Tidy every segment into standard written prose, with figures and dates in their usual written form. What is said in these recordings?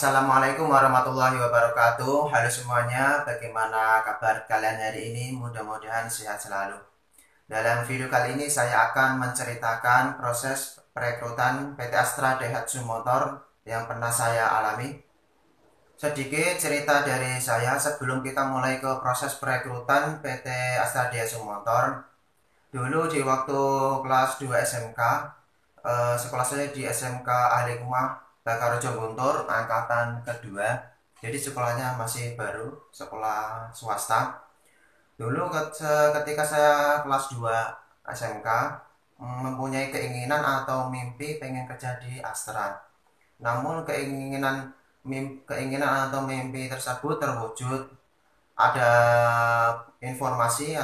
Assalamualaikum warahmatullahi wabarakatuh. Halo semuanya, bagaimana kabar kalian hari ini? Mudah-mudahan sehat selalu. Dalam video kali ini saya akan menceritakan proses perekrutan PT Astra Daihatsu Motor yang pernah saya alami. Sedikit cerita dari saya sebelum kita mulai ke proses perekrutan PT Astra Daihatsu Motor. Dulu di waktu kelas 2 SMK, sekolah saya di SMK Ahli Kumah Bakarojo Guntur angkatan kedua. Jadi sekolahnya masih baru, sekolah swasta. Dulu ketika saya kelas 2 SMK mempunyai keinginan atau mimpi pengen kerja di Astra. Namun keinginan atau mimpi tersebut terwujud. Ada informasi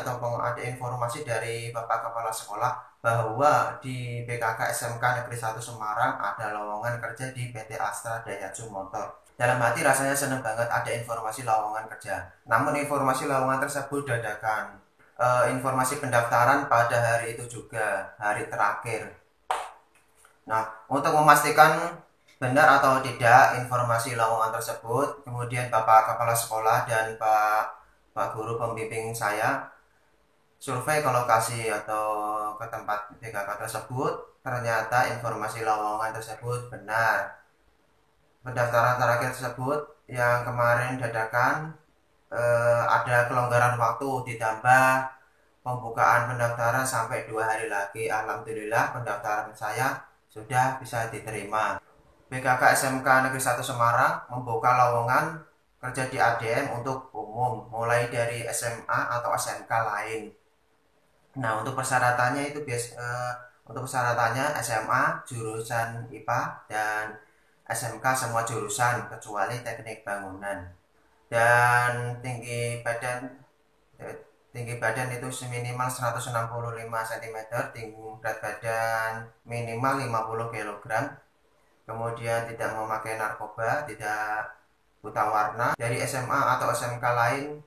dari Bapak Kepala Sekolah bahwa di BKK SMK Negeri 1 Semarang ada lowongan kerja di PT Astra Daihatsu Motor. Dalam hati rasanya senang banget ada informasi lowongan kerja. Namun informasi lowongan tersebut dadakan. Informasi pendaftaran pada hari itu juga, hari terakhir. Nah, untuk memastikan benar atau tidak informasi lowongan tersebut, kemudian Bapak Kepala Sekolah dan Pak Guru pembimbing saya survei ke lokasi atau ke tempat BKK tersebut. Ternyata informasi lowongan tersebut benar. Pendaftaran terakhir tersebut yang kemarin dadakan, ada kelonggaran waktu ditambah pembukaan pendaftaran sampai 2 hari lagi. Alhamdulillah pendaftaran saya sudah bisa diterima. BKK SMK Negeri 1 Semarang membuka lowongan kerja di ADM untuk umum mulai dari SMA atau SMK lain. Nah, untuk persyaratannya SMA jurusan IPA dan SMK semua jurusan kecuali teknik bangunan. Dan tinggi badan itu minimal 165 cm, tinggi berat badan minimal 50 kg. Kemudian tidak memakai narkoba, tidak buta warna. Dari SMA atau SMK lain,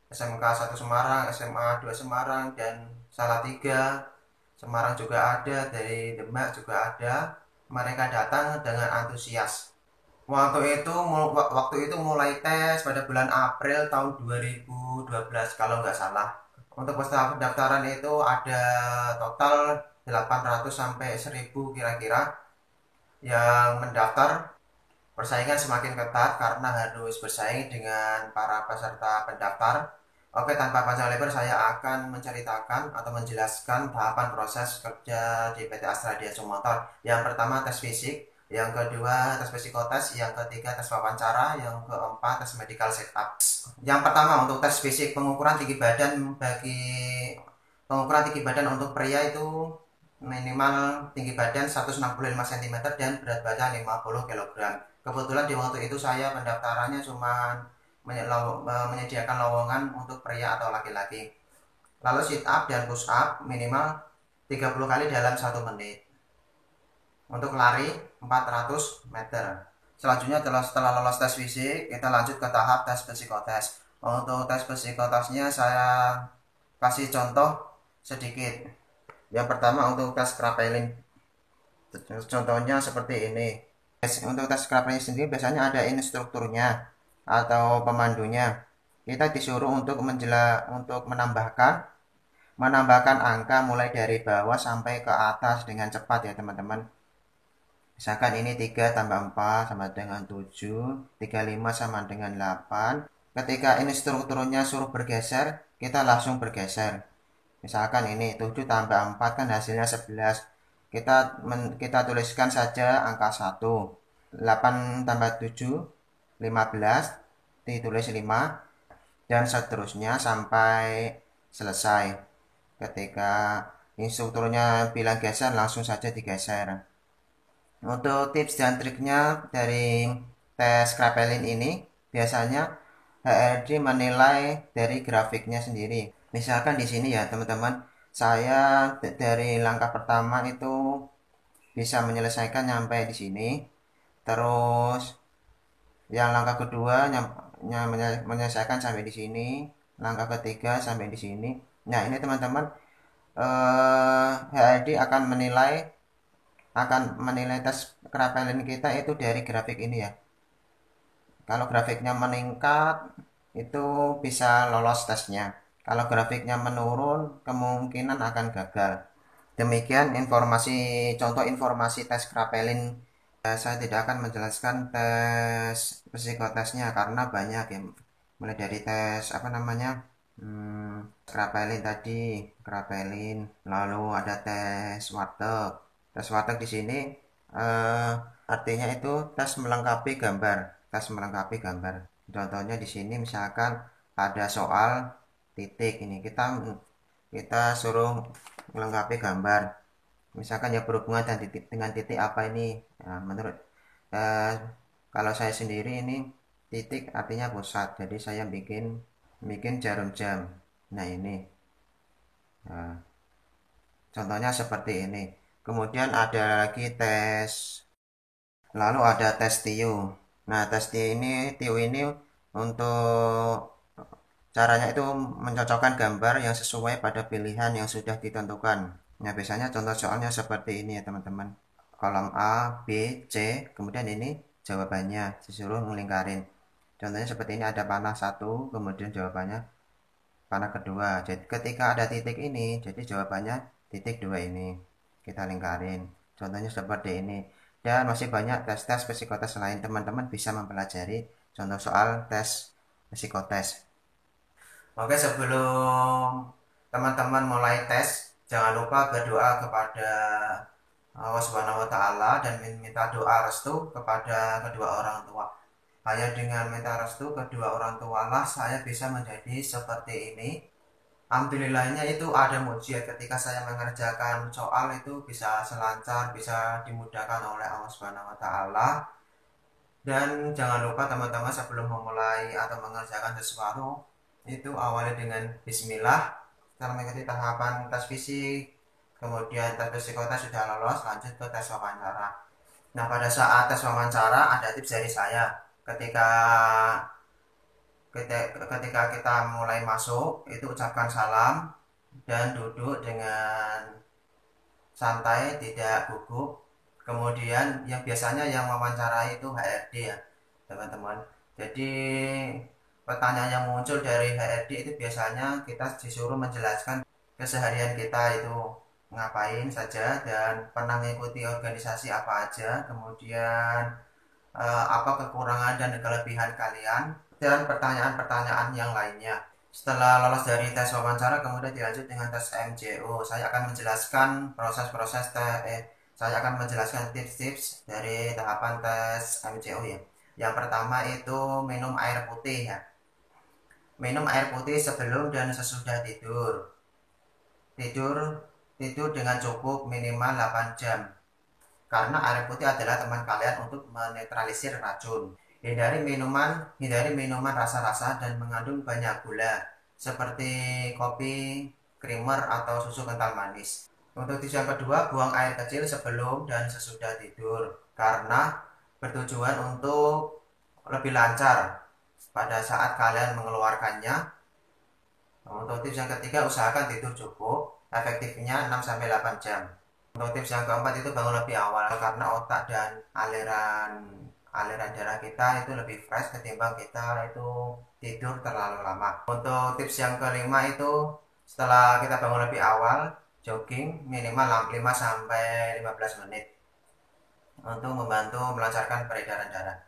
SMK 1 Semarang, SMA 2 Semarang, dan Salatiga Semarang juga ada, dari Demak juga ada. Mereka datang dengan antusias. Waktu itu mulai tes pada bulan April tahun 2012 kalau nggak salah. Untuk peserta pendaftaran itu ada total 800 sampai 1000 kira-kira yang mendaftar. Persaingan semakin ketat karena harus bersaing dengan para peserta pendaftar. Oke, tanpa panjang lebar saya akan menceritakan atau menjelaskan tahapan proses kerja di PT Astra Daihatsu Motor. Yang pertama tes fisik, yang kedua tes psikotes, yang ketiga tes wawancara, yang keempat tes medical setup. Yang pertama untuk tes fisik, pengukuran tinggi badan untuk pria itu minimal tinggi badan 165 cm dan berat badan 50 kg. Kebetulan di waktu itu saya pendaftarannya cuma menyediakan lowongan untuk pria atau laki-laki. Lalu sit up dan push up minimal 30 kali dalam 1 menit. Untuk lari 400 meter. Selanjutnya setelah lolos tes fisik, kita lanjut ke tahap tes psikotes. Untuk tes psikotesnya saya kasih contoh sedikit. Yang pertama untuk tes Kraepelin. Contohnya seperti ini. Untuk tes Kraepelin sendiri biasanya ada instrukturnya atau pemandunya. Kita disuruh untuk menambahkan angka mulai dari bawah sampai ke atas dengan cepat ya teman-teman. Misalkan ini 3 tambah 4 sama dengan 7, 35 sama dengan 8. Ketika instrukturnya suruh bergeser, kita langsung bergeser. Misalkan ini 7 tambah 4 kan hasilnya 11. Kita tuliskan saja angka 1. 8 tambah 7, 15. Ditulis 5. Dan seterusnya sampai selesai. Ketika instrukturnya bilang geser, langsung saja digeser. Untuk tips dan triknya dari tes Kraepelin ini, biasanya HRD menilai dari grafiknya sendiri. Misalkan di sini ya teman-teman, saya dari langkah pertama itu bisa menyelesaikan sampai di sini. Terus yang langkah kedua menyelesaikan sampai di sini. Langkah ketiga sampai di sini. Nah ini teman-teman, HRD akan menilai tes Kraepelin kita itu dari grafik ini ya. Kalau grafiknya meningkat, itu bisa lolos tesnya. Kalau grafiknya menurun, kemungkinan akan gagal. Demikian informasi, contoh informasi tes Krapelin. Saya tidak akan menjelaskan tes psikotesnya karena banyak ya. Mulai dari tes apa namanya, Krapelin tadi, Krapelin, lalu ada tes Warteg. Tes Warteg di sini eh, artinya itu tes melengkapi gambar, tes melengkapi gambar. Contohnya di sini misalkan ada soal titik ini, kita suruh melengkapi gambar. Misalkan ya berhubungan dengan titik apa ini. Nah, menurut eh, kalau saya sendiri ini titik artinya pusat, jadi saya bikin bikin jarum jam. Nah ini, nah, contohnya seperti ini. Kemudian ada lagi tes, lalu ada tes TIU. Nah tes TIU ini untuk caranya itu mencocokkan gambar yang sesuai pada pilihan yang sudah ditentukan. Nah biasanya contoh soalnya seperti ini ya teman-teman. Kolom A, B, C, kemudian ini jawabannya disuruh melingkarin. Contohnya seperti ini, ada panah satu, kemudian jawabannya panah kedua. Jadi ketika ada titik ini, jadi jawabannya titik dua ini. Kita lingkarin. Contohnya seperti ini. Dan masih banyak tes-tes psikotes lain. Teman-teman bisa mempelajari contoh soal tes psikotes. Oke, sebelum teman-teman mulai tes, jangan lupa berdoa kepada Allah Subhanahu wa taala dan minta doa restu kepada kedua orang tua. Hanya dengan minta restu kedua orang tua lah saya bisa menjadi seperti ini. Alhamdulillahnya itu ada mujizat ketika saya mengerjakan soal itu bisa selancar, bisa dimudahkan oleh Allah Subhanahu wa taala. Dan jangan lupa teman-teman sebelum memulai atau mengerjakan sesuatu itu awali dengan bismillah. Setelah mengikuti tahapan tes fisik, kemudian tes psikotes sudah lolos, lanjut ke tes wawancara. Nah pada saat tes wawancara ada tips dari saya. Ketika ketika kita mulai masuk itu ucapkan salam dan duduk dengan santai, tidak gugup. Kemudian yang biasanya yang wawancarai itu HRD ya teman-teman. Jadi pertanyaan yang muncul dari HRD itu biasanya kita disuruh menjelaskan keseharian kita itu ngapain saja dan pernah mengikuti organisasi apa aja, kemudian apa kekurangan dan kelebihan kalian, dan pertanyaan-pertanyaan yang lainnya. Setelah lolos dari tes wawancara, kemudian dilanjut dengan tes MCO. Saya akan menjelaskan tips-tips dari tahapan tes MCO ya. Yang pertama itu minum air putih ya. Minum air putih sebelum dan sesudah tidur. Tidur tidur dengan cukup minimal 8 jam. Karena air putih adalah teman kalian untuk menetralisir racun. Hindari minuman rasa-rasa dan mengandung banyak gula, seperti kopi, creamer, atau susu kental manis. Untuk tips yang kedua, buang air kecil sebelum dan sesudah tidur, karena bertujuan untuk lebih lancar pada saat kalian mengeluarkannya. Untuk tips yang ketiga, usahakan tidur cukup, efektifnya 6-8 jam. Untuk tips yang keempat itu bangun lebih awal karena otak dan aliran aliran darah kita itu lebih fresh ketimbang kita itu tidur terlalu lama. Untuk tips yang kelima itu setelah kita bangun lebih awal, jogging minimal 5 sampai 15 menit untuk membantu melancarkan peredaran darah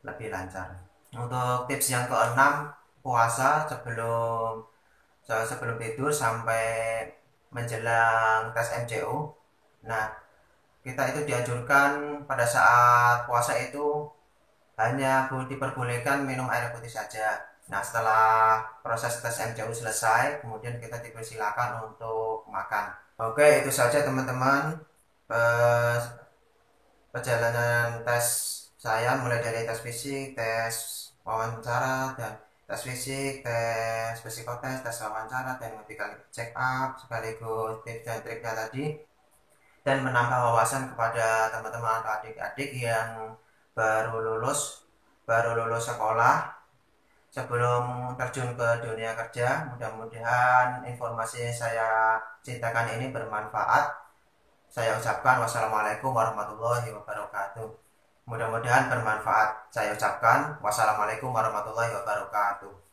lebih lancar. Untuk tips yang keenam, puasa sebelum tidur sampai menjelang tes MCO. Nah, kita itu dianjurkan pada saat puasa itu hanya diperbolehkan minum air putih saja. Nah, setelah proses tes MCU selesai, kemudian kita dipersilakan untuk makan. Oke, itu saja teman-teman. Perjalanan tes saya mulai dari tes fisik, tes wawancara, dan tes fisik, tes psikotes, tes wawancara, dan medical check up, sekaligus tips dan triknya tadi, dan menambah wawasan kepada teman-teman atau adik-adik yang baru lulus sekolah sebelum terjun ke dunia kerja. Mudah-mudahan informasi yang saya ceritakan ini bermanfaat. Saya ucapkan wassalamualaikum warahmatullahi wabarakatuh. Mudah-mudahan bermanfaat. Saya ucapkan wassalamualaikum warahmatullahi wabarakatuh.